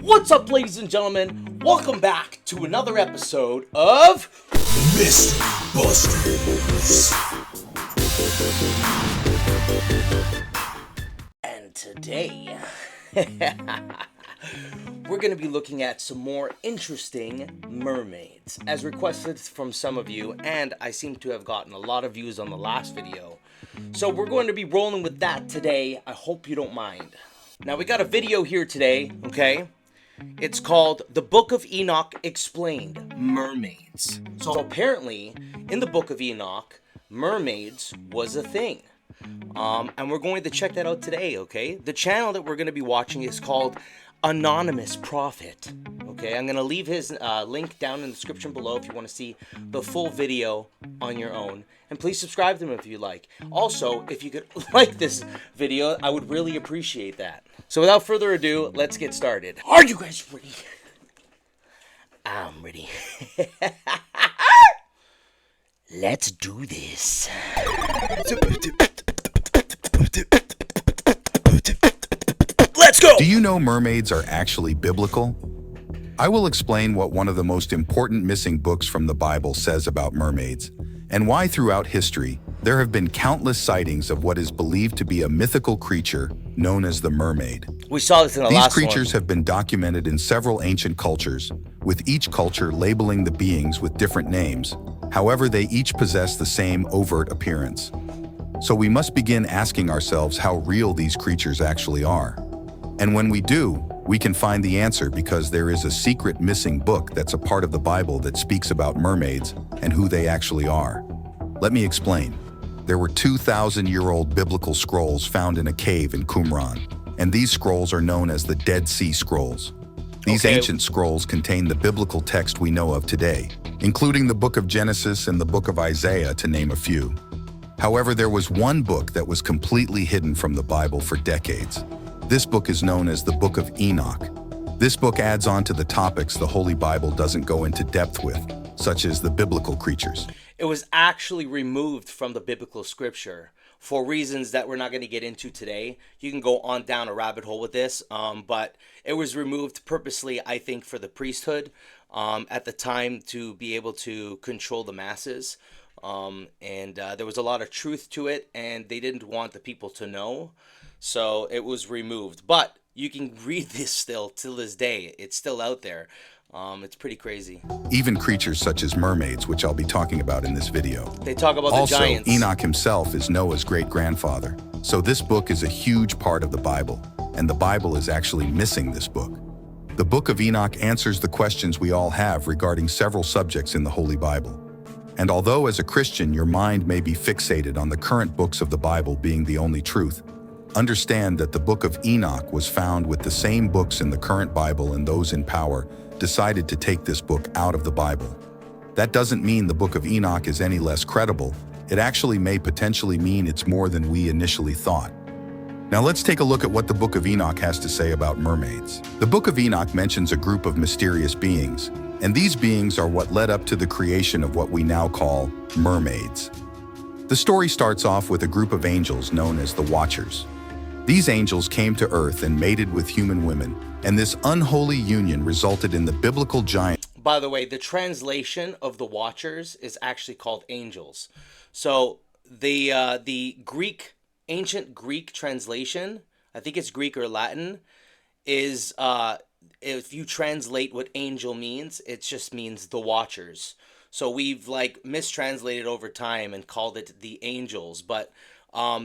What's up, ladies and gentlemen? Welcome back to another episode of Mysterybusters. And today, we're going to be looking at some more interesting mermaids, as requested from some of you, and I seem to have gotten a lot of views on the last video. So we're going to be rolling with that today. I hope you don't mind. Now, we got a video here today, okay? It's called The Book of Enoch Explained, Mermaids. So apparently, in the Book of Enoch, mermaids was a thing. And we're going to check that out today, okay? The channel that we're going to be watching is called Anonymous Prophet. Okay, I'm going to leave his link down in the description below if you want to see the full video on your own. And please subscribe to him if you like. Also, if you could like this video, I would really appreciate that. So without further ado, let's get started. Are you guys ready? I'm ready. Let's do this. Let's go! Do you know mermaids are actually biblical? I will explain what one of the most important missing books from the Bible says about mermaids, and why throughout history there have been countless sightings of what is believed to be a mythical creature known as the mermaid. We saw this in the These last one. creatures have been documented in several ancient cultures, with each culture labeling the beings with different names. However, they each possess the same overt appearance. So we must begin asking ourselves how real these creatures actually are. And when we do, we can find the answer because there is a secret missing book that's a part of the Bible that speaks about mermaids and who they actually are. Let me explain. There were 2,000-year-old biblical scrolls found in a cave in Qumran, and these scrolls are known as the Dead Sea Scrolls. These ancient scrolls contain the biblical text we know of today, including the book of Genesis and the book of Isaiah, to name a few. However, there was one book that was completely hidden from the Bible for decades. This book is known as the Book of Enoch. This book adds on to the topics the Holy Bible doesn't go into depth with, such as the biblical creatures. It was actually removed from the biblical scripture for reasons that we're not going to get into today. You can go on down a rabbit hole with this, but it was removed purposely, I think, for the priesthood at the time to be able to control the masses. There was a lot of truth to it, and they didn't want the people to know. So it was removed, but you can read this still till this day. It's still out there. It's pretty crazy. Even creatures such as mermaids, which I'll be talking about in this video. They talk about Also, the giants. Enoch himself is Noah's great-grandfather. So this book is a huge part of the Bible, and the Bible is actually missing this book. The Book of Enoch answers the questions we all have regarding several subjects in the Holy Bible. And although as a Christian your mind may be fixated on the current books of the Bible being the only truth, understand that the Book of Enoch was found with the same books in the current Bible, and those in power decided to take this book out of the Bible. That doesn't mean the Book of Enoch is any less credible. It actually may potentially mean it's more than we initially thought. Now let's take a look at what the Book of Enoch has to say about mermaids. The Book of Enoch mentions a group of mysterious beings, and these beings are what led up to the creation of what we now call mermaids. The story starts off with a group of angels known as the Watchers. These angels came to earth and mated with human women, and this unholy union resulted in the biblical giant. By the way, the translation of the Watchers is actually called angels. So the Greek, ancient Greek translation, I think it's Greek or Latin, is if you translate what angel means, it just means the Watchers. So we've like mistranslated over time and called it the angels, but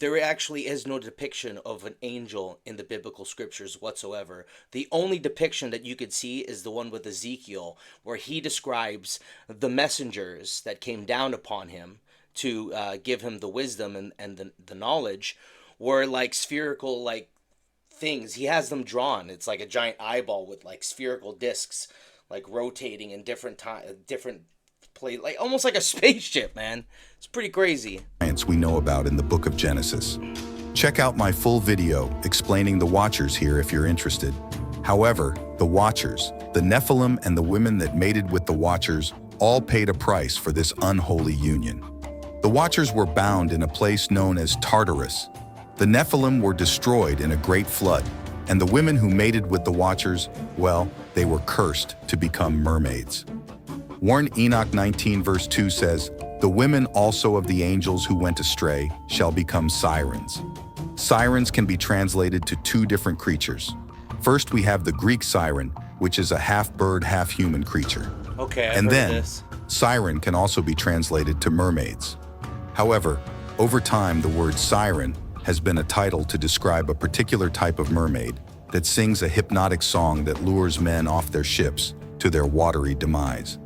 there actually is no depiction of an angel in the biblical scriptures whatsoever. The only depiction that you could see is the one with Ezekiel, where he describes the messengers that came down upon him to give him the wisdom and the knowledge, were like spherical like things. He has them drawn. It's like a giant eyeball with like spherical discs like rotating in different play, like almost like a spaceship, man. It's pretty crazy. We know about in the book of Genesis. Check out my full video explaining the Watchers here if you're interested. However, the Watchers, the Nephilim, and the women that mated with the Watchers all paid a price for this unholy union. The Watchers were bound in a place known as Tartarus. The Nephilim were destroyed in a great flood, And the women who mated with the Watchers, well, they were cursed to become mermaids. Warren Enoch 19 verse 2 says, "The women also of the angels who went astray shall become sirens." Sirens can be translated to two different creatures. First, we have the Greek siren, which is a half-bird, half-human creature. Okay, I've And heard of then, this. siren can also be translated to mermaids. However, over time, the word siren has been a title to describe a particular type of mermaid that sings a hypnotic song that lures men off their ships to their watery demise.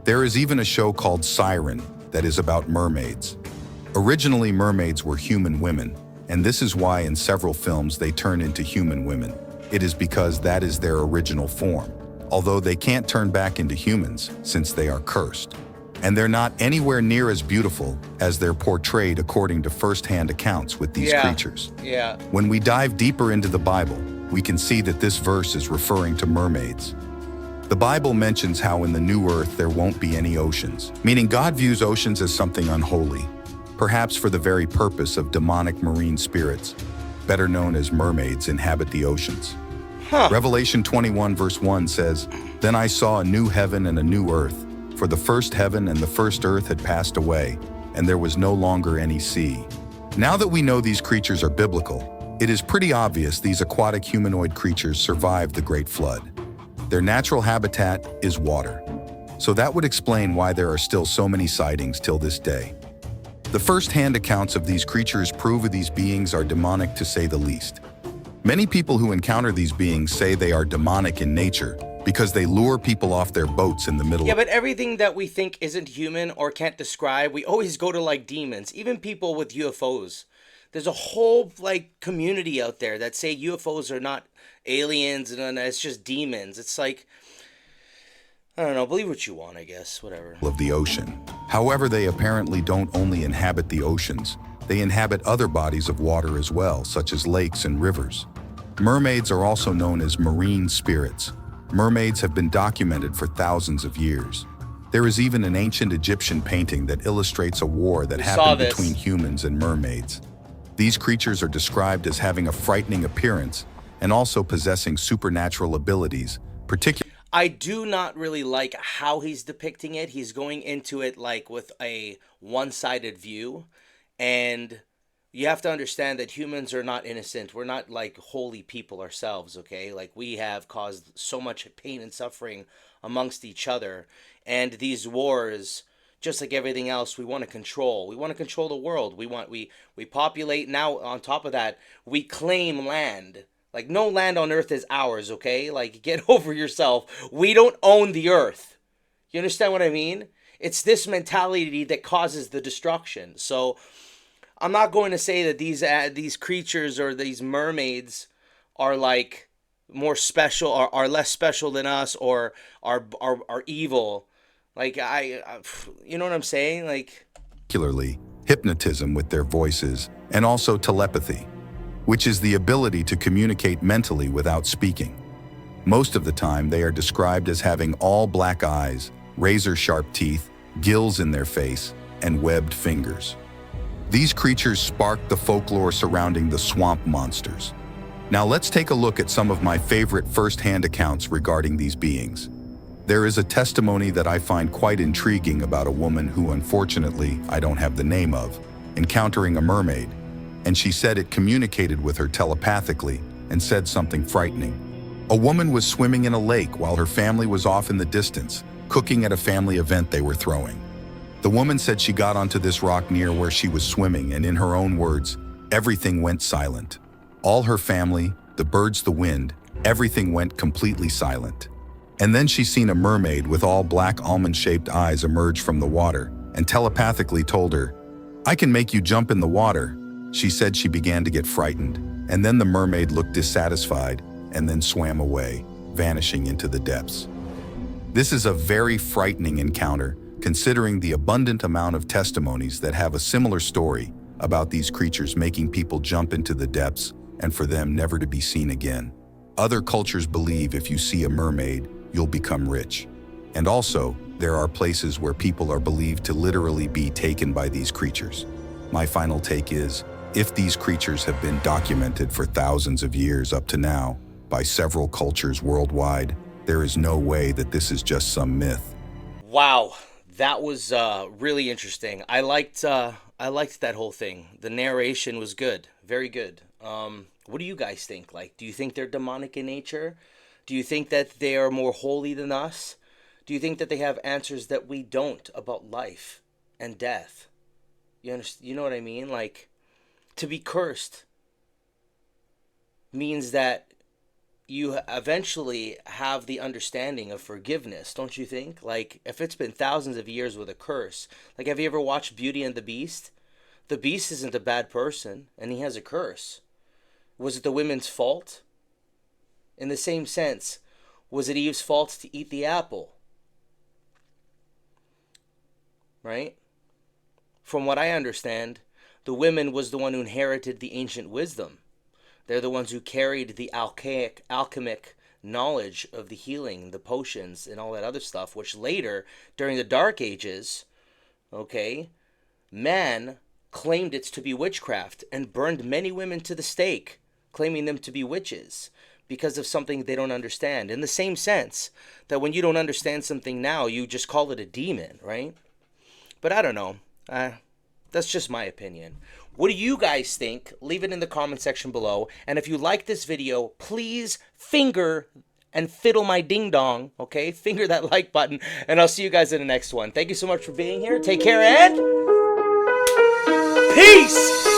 There is even a show called Siren that is about mermaids. Originally, mermaids were human women, and this is why in several films they turn into human women. It is because that is their original form, although they can't turn back into humans since they are cursed. And they're not anywhere near as beautiful as they're portrayed according to first-hand accounts with these creatures. Yeah. When we dive deeper into the Bible, we can see that this verse is referring to mermaids. The Bible mentions how in the new earth there won't be any oceans, meaning God views oceans as something unholy, perhaps for the very purpose of demonic marine spirits, better known as mermaids, inhabit the oceans. Revelation 21 verse 1 says, "Then I saw a new heaven and a new earth, for the first heaven and the first earth had passed away, and there was no longer any sea." Now that we know these creatures are biblical, it is pretty obvious these aquatic humanoid creatures survived the Great Flood. Their natural habitat is water. So that would explain why there are still so many sightings till this day. The first-hand accounts of these creatures prove these beings are demonic to say the least. Many people who encounter these beings say they are demonic in nature because they lure people off their boats in the middle. Yeah, but everything that we think isn't human or can't describe, we always go to like demons. Even people with UFOs. There's a whole like community out there that say UFOs are not aliens and it's just demons. It's like, I don't know, believe what you want, I guess, whatever. Of the ocean. However, they apparently don't only inhabit the oceans, they inhabit other bodies of water as well, such as lakes and rivers. Mermaids are also known as marine spirits. Mermaids have been documented for thousands of years. There is even an ancient Egyptian painting that illustrates a war that happened between humans and mermaids. These creatures are described as having a frightening appearance and also possessing supernatural abilities, particularly. I do not really like how he's depicting it. He's going into it like with a one-sided view, and you have to understand that humans are not innocent. We're not like holy people ourselves, okay? Like we have caused so much pain and suffering amongst each other, and these wars, just like everything else, we want to control. We want to control the world. We populate. Now on top of that, we claim land. Like, no land on earth is ours, okay? Like, get over yourself. We don't own the earth. You understand what I mean? It's this mentality that causes the destruction. So, I'm not going to say that these creatures or these mermaids are, like, more special or are less special than us or are evil. Like, you know what I'm saying? Like, Particularly hypnotism with their voices and also telepathy, which is the ability to communicate mentally without speaking. Most of the time, they are described as having all black eyes, razor-sharp teeth, gills in their face, and webbed fingers. These creatures spark the folklore surrounding the swamp monsters. Now let's take a look at some of my favorite first-hand accounts regarding these beings. There is a testimony that I find quite intriguing about a woman who, unfortunately, I don't have the name of, encountering a mermaid, and she said it communicated with her telepathically and said something frightening. A woman was swimming in a lake while her family was off in the distance, cooking at a family event they were throwing. The woman said she got onto this rock near where she was swimming, and in her own words, everything went silent. All her family, the birds, the wind, everything went completely silent. And then she seen a mermaid with all black almond-shaped eyes emerge from the water and telepathically told her, "I can make you jump in the water." She said she began to get frightened, and then the mermaid looked dissatisfied and then swam away, vanishing into the depths. This is a very frightening encounter, considering the abundant amount of testimonies that have a similar story about these creatures making people jump into the depths and for them never to be seen again. Other cultures believe if you see a mermaid, you'll become rich. And also, there are places where people are believed to literally be taken by these creatures. My final take is, If these creatures have been documented for thousands of years up to now by several cultures worldwide, there is no way that this is just some myth. Wow, that was really interesting. I liked that whole thing. The narration was good, very good. What do you guys think? Like, do you think they're demonic in nature? Do you think that they are more holy than us? Do you think that they have answers that we don't about life and death? You know what I mean? Like, to be cursed means that you eventually have the understanding of forgiveness, don't you think? Like, if it's been thousands of years with a curse, like, have you ever watched Beauty and the Beast? The Beast isn't a bad person, and he has a curse. Was it the women's fault? In the same sense, was it Eve's fault to eat the apple? Right? From what I understand, the women was the one who inherited the ancient wisdom. They're the ones who carried the alchemic knowledge of the healing, the potions, and all that other stuff, which later, during the Dark Ages, okay, man claimed it to be witchcraft and burned many women to the stake, claiming them to be witches because of something they don't understand. In the same sense that when you don't understand something now, you just call it a demon, right? But I don't know. That's just my opinion. What do you guys think? Leave it in the comment section below. And if you like this video, please finger and fiddle my ding dong, okay? Finger that like button, and I'll see you guys in the next one. Thank you so much for being here. Take care, and peace!